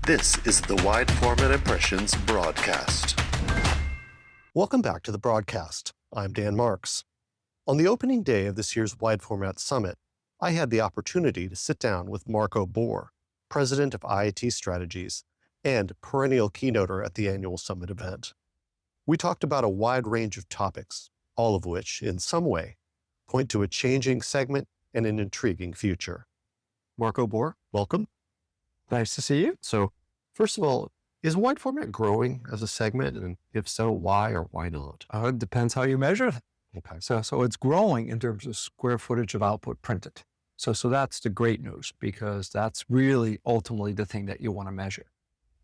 This is the Wide Format Impressions broadcast. Welcome back to the broadcast. I'm Dan Marx. On the opening day of this year's Wide Format Summit, I had the opportunity to sit down with Marco Boer, President of IoT Strategies and perennial keynoter at the annual summit event. We talked about a wide range of topics, all of which, in some way, point to a changing segment and an intriguing future. Marco Boer, welcome. Nice to see you. So, first of all, is wide format growing as a segment? And if so, why or why not? It depends how you measure it. Okay. So it's growing in terms of square footage of output printed. So that's the great news, because that's really ultimately the thing that you want to measure.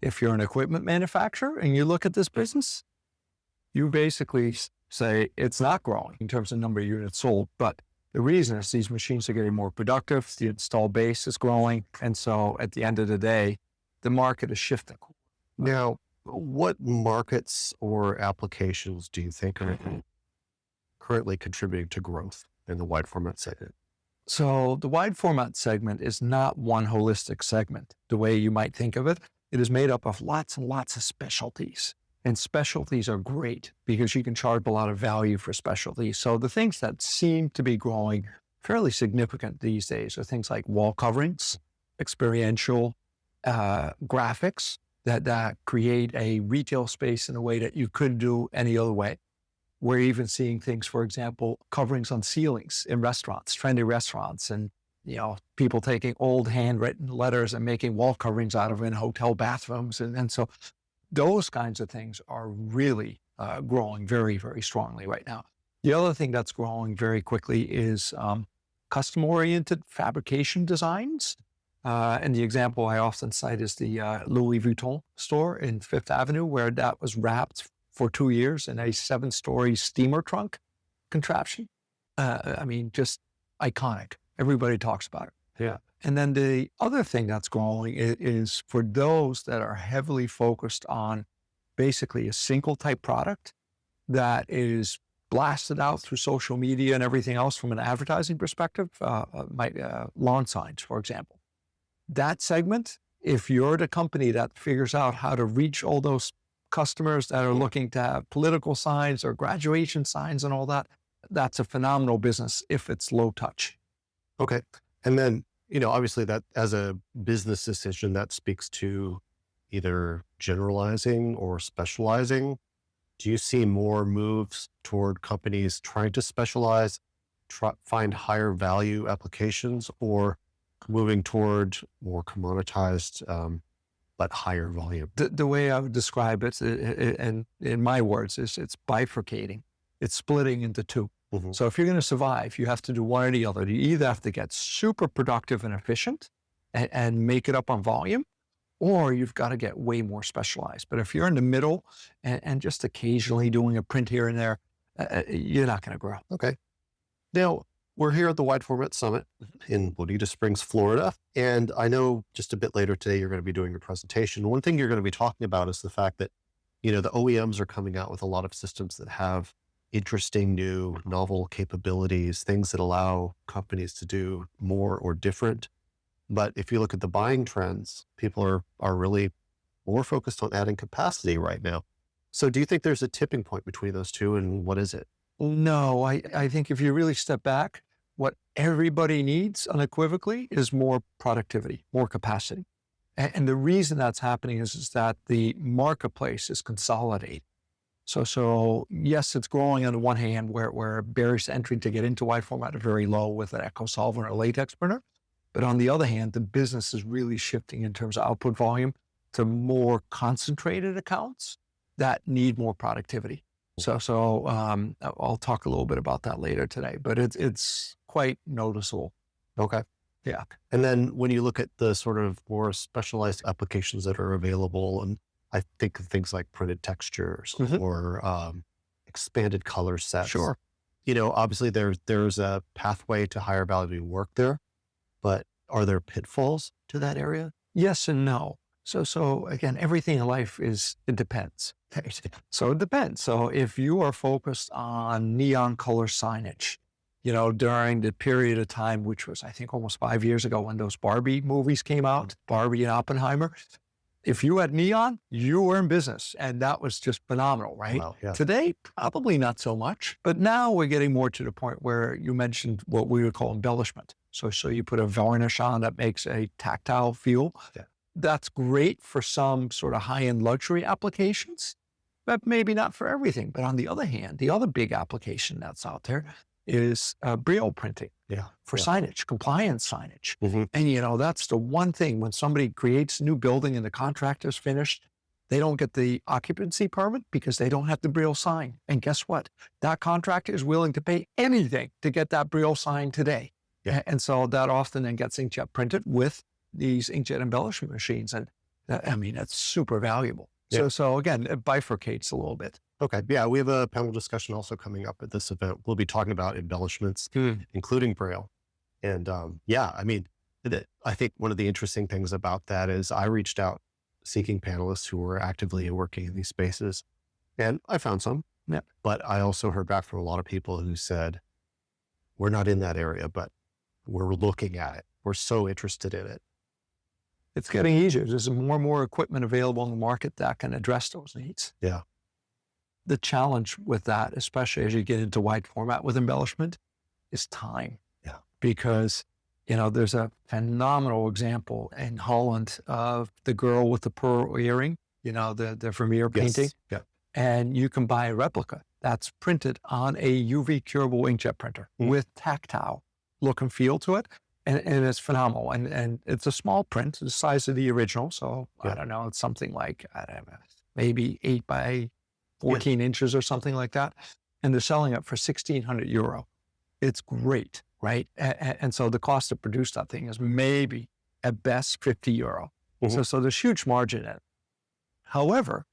If you're an equipment manufacturer and you look at this business, you basically say it's not growing in terms of number of units sold, but the reason is these machines are getting more productive, the install base is growing, and so at the end of the day, the market is shifting. Now, what markets or applications do you think are currently contributing to growth in the wide format segment? So the wide format segment is not one holistic segment, the way you might think of it. It is made up of lots and lots of specialties. And specialties are great because you can charge a lot of value for specialties. So the things that seem to be growing fairly significant these days are things like wall coverings, experiential graphics that create a retail space in a way that you couldn't do any other way. We're even seeing things, for example, coverings on ceilings in restaurants, trendy restaurants, and people taking old handwritten letters and making wall coverings out of it in hotel bathrooms. And so those kinds of things are really growing very, very strongly right now. The other thing that's growing very quickly is custom-oriented fabrication designs. And the example I often cite is the Louis Vuitton store in Fifth Avenue, where that was wrapped for 2 years in a 7-story steamer trunk contraption. Just iconic. Everybody talks about it. Yeah. And then the other thing that's growing is for those that are heavily focused on basically a single type product that is blasted out through social media and everything else from an advertising perspective, lawn signs, for example. That segment, if you're the company that figures out how to reach all those customers that are looking to have political signs or graduation signs and all that, that's a phenomenal business if it's low touch. Okay. And then, obviously that as a business decision, that speaks to either generalizing or specializing. Do you see more moves toward companies trying to specialize, find higher value applications, or moving toward more commoditized, but higher volume? The way I would describe it, and in my words, is it's bifurcating. It's splitting into two. Mm-hmm. So if you're going to survive, you have to do one or the other. You either have to get super productive and efficient and make it up on volume, or you've got to get way more specialized. But if you're in the middle and just occasionally doing a print here and there, you're not going to grow. Okay. Now, we're here at the Wide Format Summit in Bonita Springs, Florida. And I know just a bit later today, you're going to be doing a presentation. One thing you're going to be talking about is the fact that, the OEMs are coming out with a lot of systems that have interesting, new, novel capabilities, things that allow companies to do more or different. But if you look at the buying trends, people are really more focused on adding capacity right now. So do you think there's a tipping point between those two, and what is it? No, I think if you really step back, what everybody needs unequivocally is more productivity, more capacity. And the reason that's happening is that the marketplace is consolidating. So yes, it's growing on the one hand where barriers to entry to get into wide format are very low with an echo solver or a latex printer. But on the other hand, the business is really shifting in terms of output volume to more concentrated accounts that need more productivity. So I'll talk a little bit about that later today, but it's quite noticeable. Okay. Yeah. And then when you look at the sort of more specialized applications that are available, and I think of things like printed textures or expanded color sets. Sure. Obviously there's a pathway to higher value work there, but are there pitfalls to that area? Yes and no. So again, everything in life it depends. So it depends. So if you are focused on neon color signage, during the period of time, which was, I think, almost 5 years ago when those Barbie movies came out, Barbie and Oppenheimer, If you had neon, you were in business. And that was just phenomenal, right? Wow, yeah. Today, probably not so much. But now we're getting more to the point where you mentioned what we would call embellishment. So you put a varnish on that makes a tactile feel. Yeah. That's great for some sort of high-end luxury applications, but maybe not for everything. But on the other hand, the other big application that's out there is Brio printing for signage, compliance signage. And, that's the one thing when somebody creates a new building and the contractor's finished, they don't get the occupancy permit because they don't have the Brio sign. And guess what? That contractor is willing to pay anything to get that Brio sign today. Yeah. And so that often then gets inkjet printed with these inkjet embellishment machines. And that's super valuable. Yeah. So again, it bifurcates a little bit. Okay. Yeah. We have a panel discussion also coming up at this event. We'll be talking about embellishments, including Braille. And I think one of the interesting things about that is I reached out seeking panelists who were actively working in these spaces, and I found some. Yeah. But I also heard back from a lot of people who said, we're not in that area, but we're looking at it. We're so interested in it. It's getting easier. There's more and more equipment available in the market that can address those needs. Yeah. The challenge with that, especially as you get into wide format with embellishment, is time. Yeah. Because, there's a phenomenal example in Holland of the girl with the pearl earring, the Vermeer painting. Yeah. And you can buy a replica that's printed on a UV curable inkjet printer with tactile look and feel to it. And it's phenomenal. And it's a small print, the size of the original. So I don't know, it's something like, maybe 8 by 14 inches or something like that. And they're selling it for €1,600. It's great, right? And so the cost to produce that thing is maybe at best €50. So there's huge margin in it. However,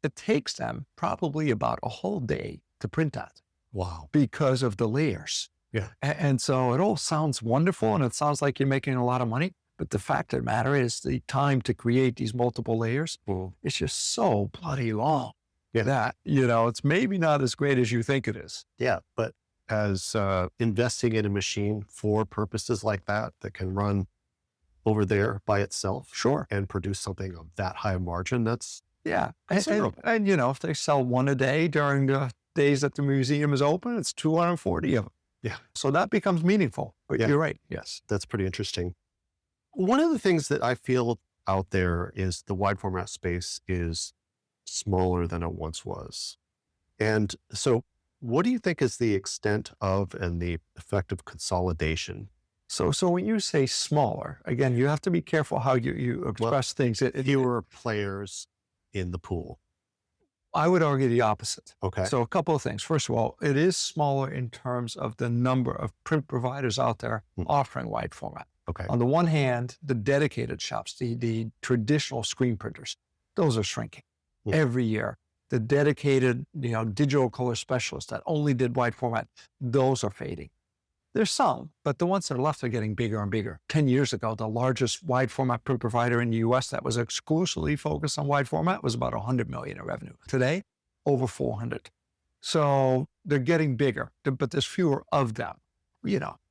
it takes them probably about a whole day to print that. Wow. Because of the layers. Yeah. And so it all sounds wonderful and it sounds like you're making a lot of money. But the fact of the matter is the time to create these multiple layers is just so bloody long that, it's maybe not as great as you think it is. Yeah. But as investing in a machine for purposes like that can run over there by itself and produce something of that high margin, that's considerable. And if they sell one a day during the days that the museum is open, it's 240 of them. Yeah. So that becomes meaningful. But you're right. Yes. That's pretty interesting. One of the things that I feel out there is the wide format space is smaller than it once was. And so what do you think is the extent of and the effect of consolidation? So when you say smaller, again, you have to be careful how you express things. Fewer players in the pool. I would argue the opposite. Okay. So a couple of things. First of all, it is smaller in terms of the number of print providers out there offering wide format. Okay. On the one hand, the dedicated shops, the traditional screen printers, those are shrinking every year. The dedicated, digital color specialists that only did wide format, those are fading. There's some, but the ones that are left are getting bigger and bigger. 10 years ago, the largest wide format print provider in the US that was exclusively focused on wide format was about 100 million in revenue. Today, over 400. So they're getting bigger, but there's fewer of them.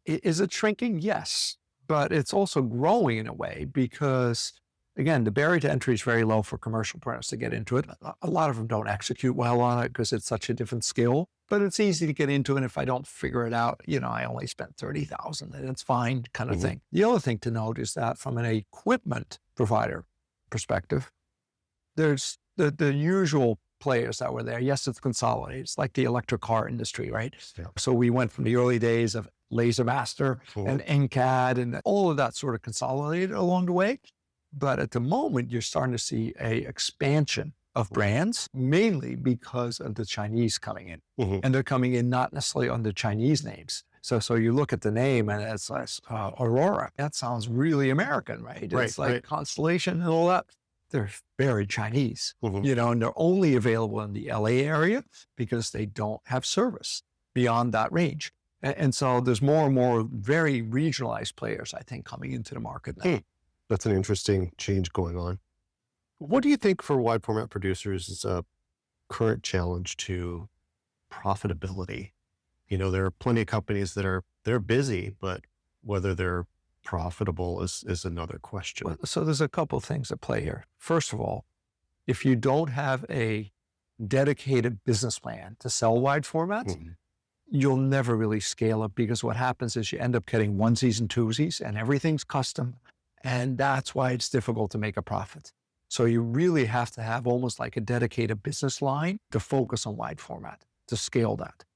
Is it shrinking? Yes, but it's also growing in a way because, again, the barrier to entry is very low for commercial printers to get into it. A lot of them don't execute well on it because it's such a different skill. But it's easy to get into, and if I don't figure it out, I only spent $30,000, and it's fine, kind of thing. The other thing to note is that from an equipment provider perspective, there's the usual players that were there. Yes, it's consolidated. It's like the electric car industry, right? Yeah. So we went from the early days of LaserMaster and NCAD and all of that sort of consolidated along the way. But at the moment, you're starting to see a expansion of brands, mainly because of the Chinese coming in. And they're coming in not necessarily under Chinese names. So you look at the name and it's like Aurora. That sounds really American, right? It's like Constellation and all that. They're very Chinese, and they're only available in the LA area because they don't have service beyond that range. And so there's more and more very regionalized players, I think, coming into the market now. That's an interesting change going on. What do you think for wide format producers is a current challenge to profitability? There are plenty of companies that they're busy, but whether they're profitable is another question. Well, so there's a couple of things at play here. First of all, if you don't have a dedicated business plan to sell wide formats, you'll never really scale it, because what happens is you end up getting onesies and twosies and everything's custom. And that's why it's difficult to make a profit. So you really have to have almost like a dedicated business line to focus on wide format, to scale that.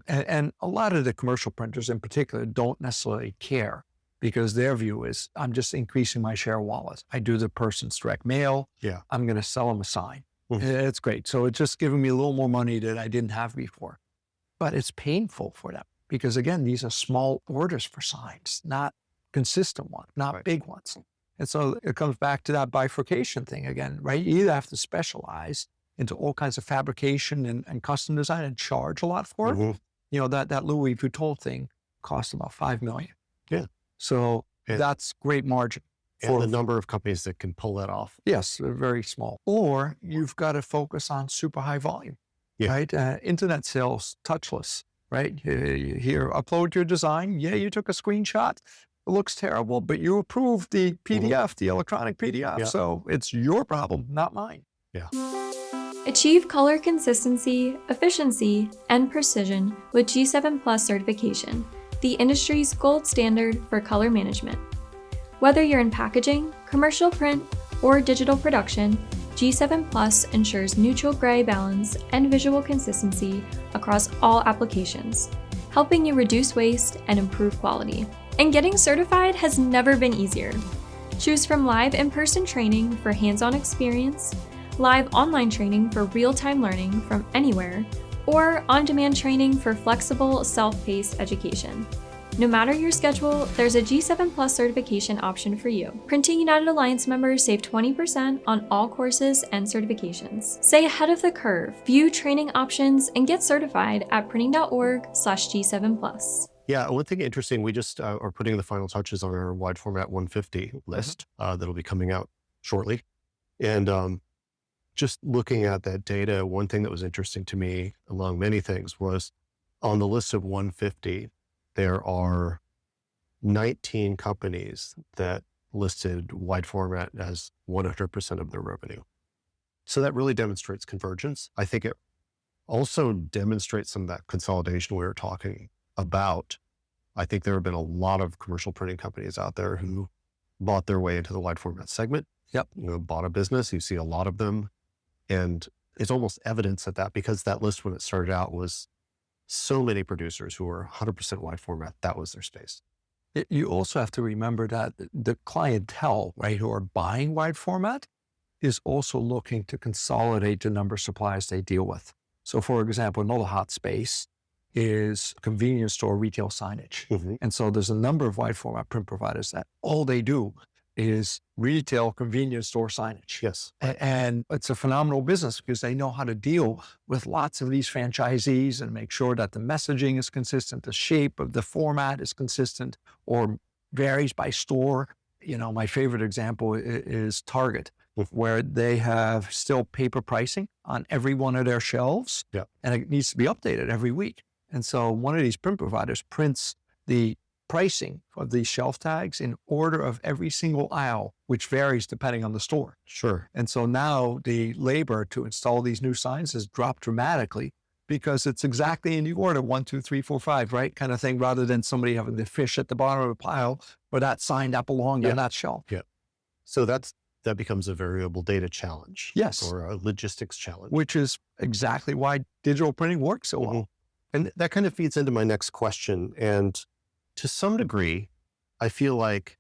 And a lot of the commercial printers in particular don't necessarily care, because their view is, I'm just increasing my share of wallet. I do the person's direct mail. Yeah. I'm going to sell them a sign. It's great. So it's just giving me a little more money that I didn't have before. But it's painful for them, because again, these are small orders for signs, not consistent ones, not big ones. And so it comes back to that bifurcation thing again, right? You either have to specialize into all kinds of fabrication and custom design and charge a lot for it. You know, that Louis Vuitton thing cost about $5 million. Yeah. So that's great margin. And the number of companies that can pull that off. Yes, they're very small. Or you've got to focus on super high volume, right? Internet sales, touchless, right? Here, upload your design. Yeah, you took a screenshot. It looks terrible, but you approved the PDF, the electronic PDF. Yeah. So it's your problem, not mine. Yeah. Achieve color consistency, efficiency, and precision with G7 Plus certification, the industry's gold standard for color management. Whether you're in packaging, commercial print, or digital production, G7 Plus ensures neutral gray balance and visual consistency across all applications, helping you reduce waste and improve quality. And getting certified has never been easier. Choose from live in-person training for hands-on experience, live online training for real-time learning from anywhere, or on-demand training for flexible, self-paced education. No matter your schedule, there's a G7 Plus certification option for you. Printing United Alliance members save 20% on all courses and certifications. Stay ahead of the curve, view training options, and get certified at printing.org/G7 Plus. Yeah, one thing interesting, we just are putting the final touches on our wide format 150 list that'll be coming out shortly. And just looking at that data, one thing that was interesting to me, among many things, was on the list of 150, there are 19 companies that listed wide format as 100% of their revenue. So that really demonstrates convergence. I think it also demonstrates some of that consolidation we were talking about. I think there have been a lot of commercial printing companies out there who bought their way into the wide format segment. Yep. You know, bought a business. You see a lot of them. And it's almost evidence of that, because that list, when it started out, was so many producers who were 100% wide format. That was their space. You also have to remember that the clientele, right, who are buying wide format is also looking to consolidate the number of suppliers they deal with. So for example, another hot space is convenience store retail signage. And so there's a number of wide format print providers that all they do is retail convenience store signage. Yes. And it's a phenomenal business, because they know how to deal with lots of these franchisees and make sure that the messaging is consistent, the shape of the format is consistent or varies by store. You know, my favorite example is Target, where they have still paper pricing on every one of their shelves, and it needs to be updated every week. And so one of these print providers prints the pricing of these shelf tags in order of every single aisle, which varies depending on the store. Sure. And so now the labor to install these new signs has dropped dramatically, because it's exactly in the order 1, 2, 3, 4, 5, right? Kind of thing, rather than somebody having the fish at the bottom of the pile for that sign that belonged on that shelf. Yeah. So that becomes a variable data challenge. Yes. Or a logistics challenge. Which is exactly why digital printing works so well. And that kind of feeds into my next question. And to some degree, I feel like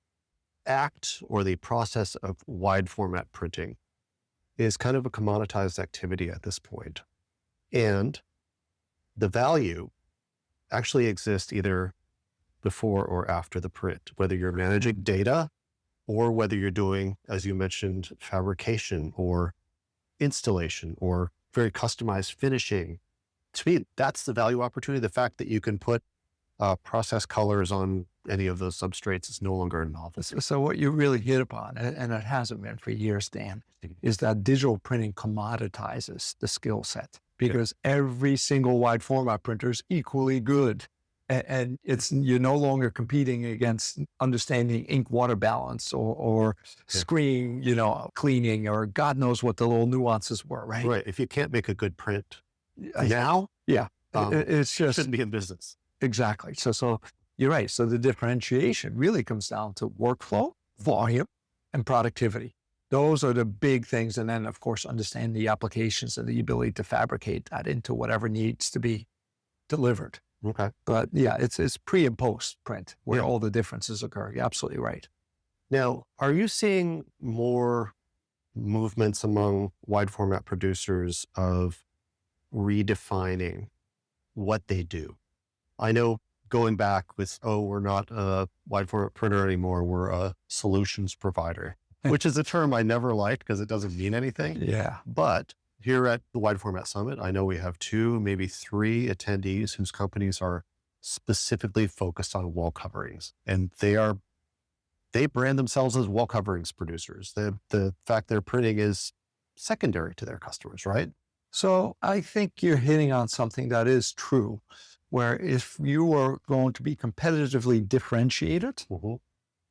ACT, or the process of wide format printing, is kind of a commoditized activity at this point. And the value actually exists either before or after the print, whether you're managing data or whether you're doing, as you mentioned, fabrication or installation or very customized finishing. To me, that's the value opportunity. The fact that you can put process colors on any of those substrates is no longer a novelty. So what you really hit upon, and it hasn't been for years, Dan, is that digital printing commoditizes the skill set, because every single wide format printer is equally good And you're no longer competing against understanding ink water balance or screen, cleaning, or God knows what the little nuances were, right? Right. If you can't make a good print I- now, Yeah. It's you just shouldn't be in business. exactly. So you're right. So the differentiation really comes down to workflow, volume, and productivity. Those are the big things. And then, of course, understand the applications and the ability to fabricate that into whatever needs to be delivered. Okay. But yeah, it's pre and post print where Yeah. all the differences occur. You're absolutely right. Now, are you seeing more movements among wide format producers of redefining what they do? I know going back with, we're not a wide format printer anymore. We're a solutions provider, which is a term I never liked because it doesn't mean anything. Yeah. But here at the Wide Format Summit, I know we have 2, maybe 3 attendees whose companies are specifically focused on wall coverings, and they brand themselves as wall coverings producers. The fact they're printing is secondary to their customers, right? So I think you're hitting on something that is true, where if you are going to be competitively differentiated,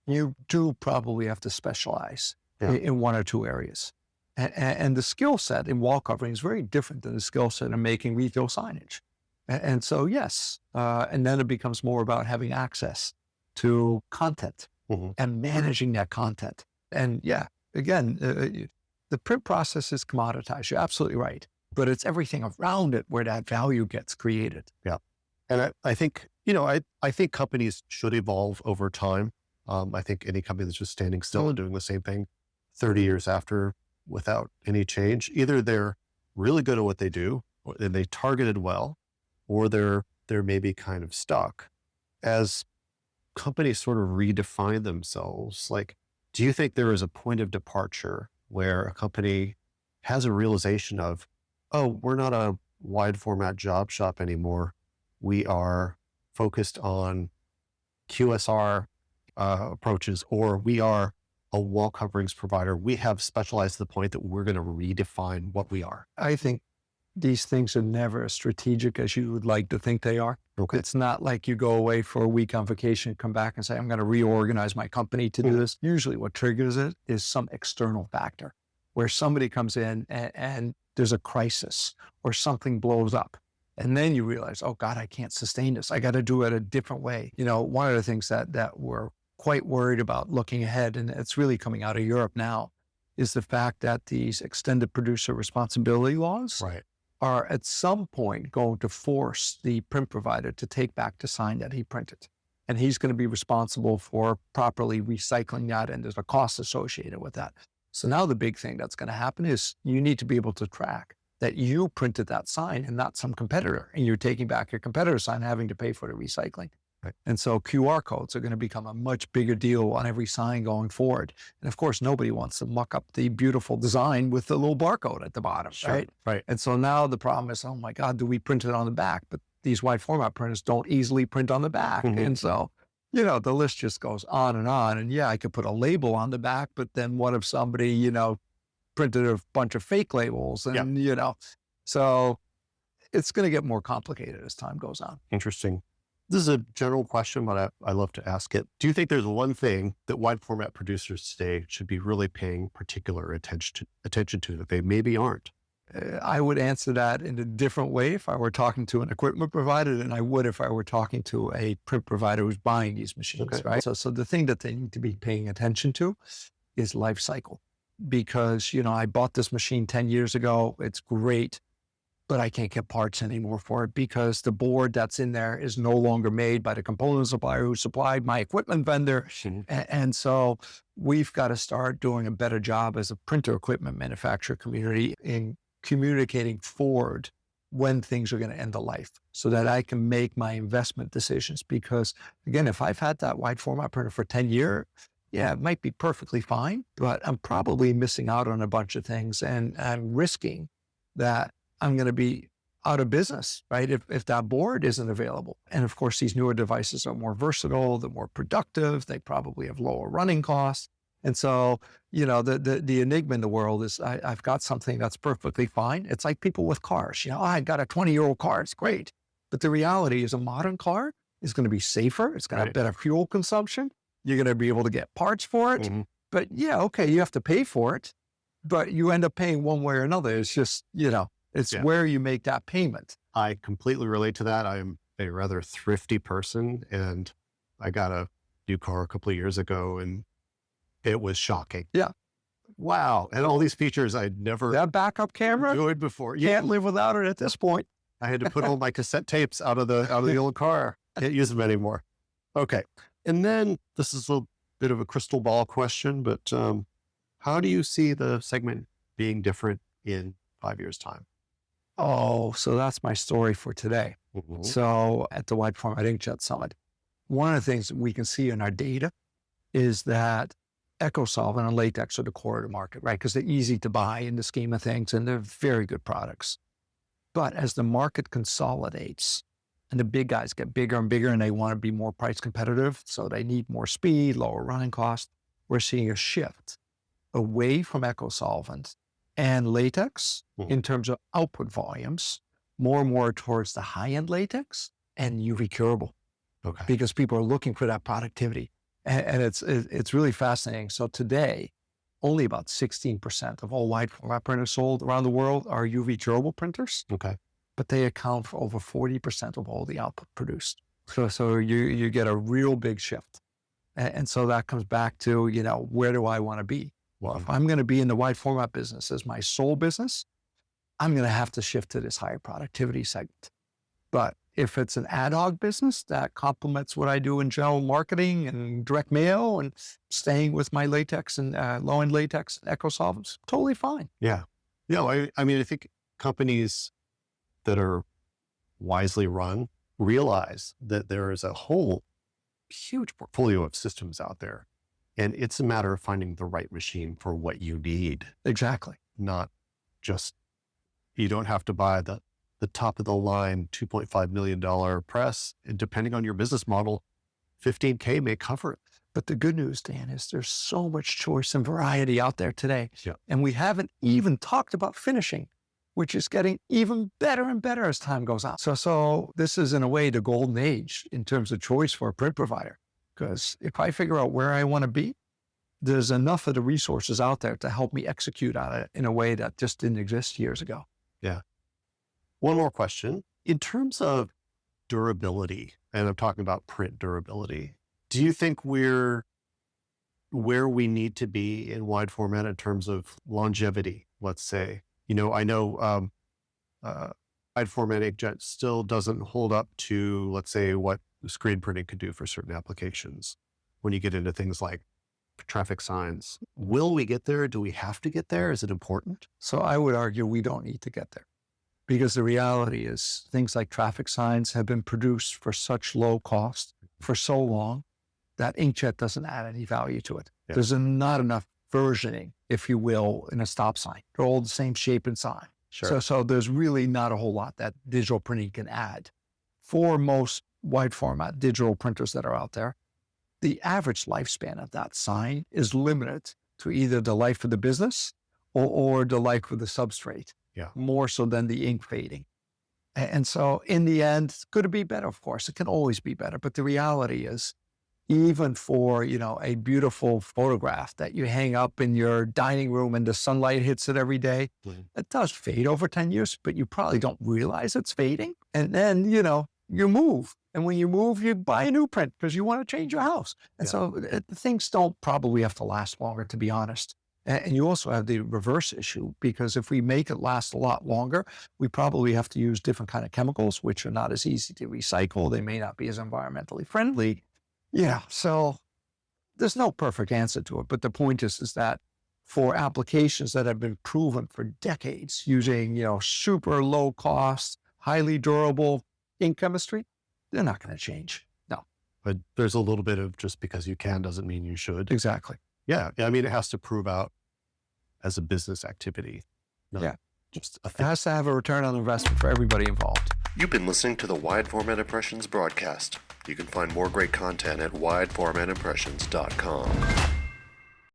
you do probably have to specialize in 1 or 2 areas. And the skill set in wall covering is very different than the skill set in making retail signage. And so, yes, and then it becomes more about having access to content and managing that content. And yeah, again, the print process is commoditized. You're absolutely right. But it's everything around it where that value gets created. Yeah. And I think, I think companies should evolve over time. I think any company that's just standing still and doing the same thing 30 years after without any change, either they're really good at what they do and they targeted well, or they're maybe kind of stuck. As companies sort of redefine themselves, like, do you think there is a point of departure where a company has a realization of, oh, we're not a wide format job shop anymore. We are focused on QSR approaches, or we are a wall coverings provider. We have specialized to the point that we're going to redefine what we are. I think these things are never as strategic as you would like to think they are. Okay. It's not like you go away for a week on vacation, come back and say, I'm going to reorganize my company to do this. Usually what triggers it is some external factor where somebody comes in and there's a crisis or something blows up. And then you realize, oh God, I can't sustain this. I got to do it a different way. One of the things that we're quite worried about looking ahead, and it's really coming out of Europe now, is the fact that these extended producer responsibility laws are at some point going to force the print provider to take back the sign that he printed. And he's going to be responsible for properly recycling that, and there's a cost associated with that. So now the big thing that's going to happen is you need to be able to track that you printed that sign and not some competitor, and you're taking back your competitor's sign, having to pay for the recycling. Right. And so QR codes are going to become a much bigger deal on every sign going forward. And of course, nobody wants to muck up the beautiful design with the little barcode at the bottom, right? Right. And so now the problem is, oh my God, do we print it on the back? But these wide format printers don't easily print on the back. And so, the list just goes on. And yeah, I could put a label on the back, but then what if somebody, printed a bunch of fake labels and, so it's going to get more complicated as time goes on. Interesting. This is a general question, but I love to ask it. Do you think there's one thing that wide format producers today should be really paying particular attention to that they maybe aren't? I would answer that in a different way if I were talking to an equipment provider than I would if I were talking to a print provider who's buying these machines, right? So the thing that they need to be paying attention to is life cycle. Because, I bought this machine 10 years ago. It's great, but I can't get parts anymore for it because the board that's in there is no longer made by the component supplier who supplied my equipment vendor. And so we've got to start doing a better job as a printer equipment manufacturer community in communicating forward when things are going to end the life so that I can make my investment decisions. Because again, if I've had that wide format printer for 10 years, yeah, it might be perfectly fine, but I'm probably missing out on a bunch of things, and I'm risking that I'm going to be out of business, right? If that board isn't available. And of course, these newer devices are more versatile, they're more productive, they probably have lower running costs. And so, the enigma in the world is I've got something that's perfectly fine. It's like people with cars. I got a 20-year-old car, it's great. But the reality is a modern car is going to be safer. It's going to have Right. better fuel consumption. You're going to be able to get parts for it. Mhm. But yeah, okay, you have to pay for it, but you end up paying one way or another. It's just, it's Yeah. where you make that payment. I completely relate to that. I'm a rather thrifty person, and I got a new car a couple of years ago, and it was shocking. Yeah. Wow. And all these features I'd never That backup camera, enjoyed before. can't live without it at this point. I had to put all my cassette tapes out of the old car. Can't use them anymore. Okay. And then this is a bit of a crystal ball question, but how do you see the segment being different in 5 years' time? Oh, so that's my story for today. Mhm. So at the Wide Format Inkjet Summit, one of the things that we can see in our data is that EcoSolvent and latex are the core of the market, right? Because they're easy to buy in the scheme of things, and they're very good products. But as the market consolidates and the big guys get bigger and bigger and they want to be more price competitive, so they need more speed, lower running costs, we're seeing a shift away from EcoSolvent and latex Mhm. in terms of output volumes, more and more towards the high-end latex and UV curable, Okay. because people are looking for that productivity. And it's really fascinating. So today, only about 16% of all wide format printers sold around the world are UV curable printers, Okay. but they account for over 40% of all the output produced. So you get a real big shift. And so that comes back to, where do I want to be? Well, if I'm going to be in the wide format business as my sole business, I'm going to have to shift to this higher productivity segment. But if it's an ad hoc business that complements what I do in general marketing and direct mail and staying with my latex and low-end latex and EcoSolvents, totally fine. Yeah. Yeah. I mean, I think companies that are wisely run realize that there is a whole huge portfolio of systems out there. And it's a matter of finding the right machine for what you need, Exactly. not just, you don't have to buy the top of the line $2.5 million press. And depending on your business model, $15K may cover it. But the good news, Dan, is there's so much choice and variety out there today. Yeah. And we haven't even talked about finishing, which is getting even better and better as time goes on. So this is in a way the golden age in terms of choice for a print provider. Because if I figure out where I want to be, there's enough of the resources out there to help me execute on it in a way that just didn't exist years ago. Yeah. One more question. In terms of durability, and I'm talking about print durability, do you think we're where we need to be in wide format in terms of longevity, let's say? I know wide format inkjet still doesn't hold up to, let's say, what screen printing could do for certain applications when you get into things like traffic signs. Will we get there? Do we have to get there? Is it important? So I would argue we don't need to get there, because the reality is things like traffic signs have been produced for such low cost for so long that inkjet doesn't add any value to it. Yeah. There's not enough versioning, if you will, in a stop sign. They're all the same shape and size. Sure. So there's really not a whole lot that digital printing can add. For most wide format digital printers that are out there, the average lifespan of that sign is limited to either the life of the business or the life of the substrate. Yeah. More so than the ink fading. And so in the end, could it be better? Of course, it can always be better. But the reality is, even for, a beautiful photograph that you hang up in your dining room and the sunlight hits it every day, it does fade over 10 years, but you probably don't realize it's fading. And then, you move. And when you move, you buy a new print because you want to change your house. And so things don't probably have to last longer, to be honest. And you also have the reverse issue, because if we make it last a lot longer, we probably have to use different kind of chemicals, which are not as easy to recycle. They may not be as environmentally friendly. Yeah, so there's no perfect answer to it. But the point is that for applications that have been proven for decades using, super low cost, highly durable ink chemistry, they're not going to change. No. But there's a little bit of just because you can doesn't mean you should. Exactly. Yeah. I mean, it has to prove out as a business activity. Yeah. Just a It thing. has to have a return on investment for everybody involved. You've been listening to the Wide Format Impressions broadcast. You can find more great content at wideformatimpressions.com.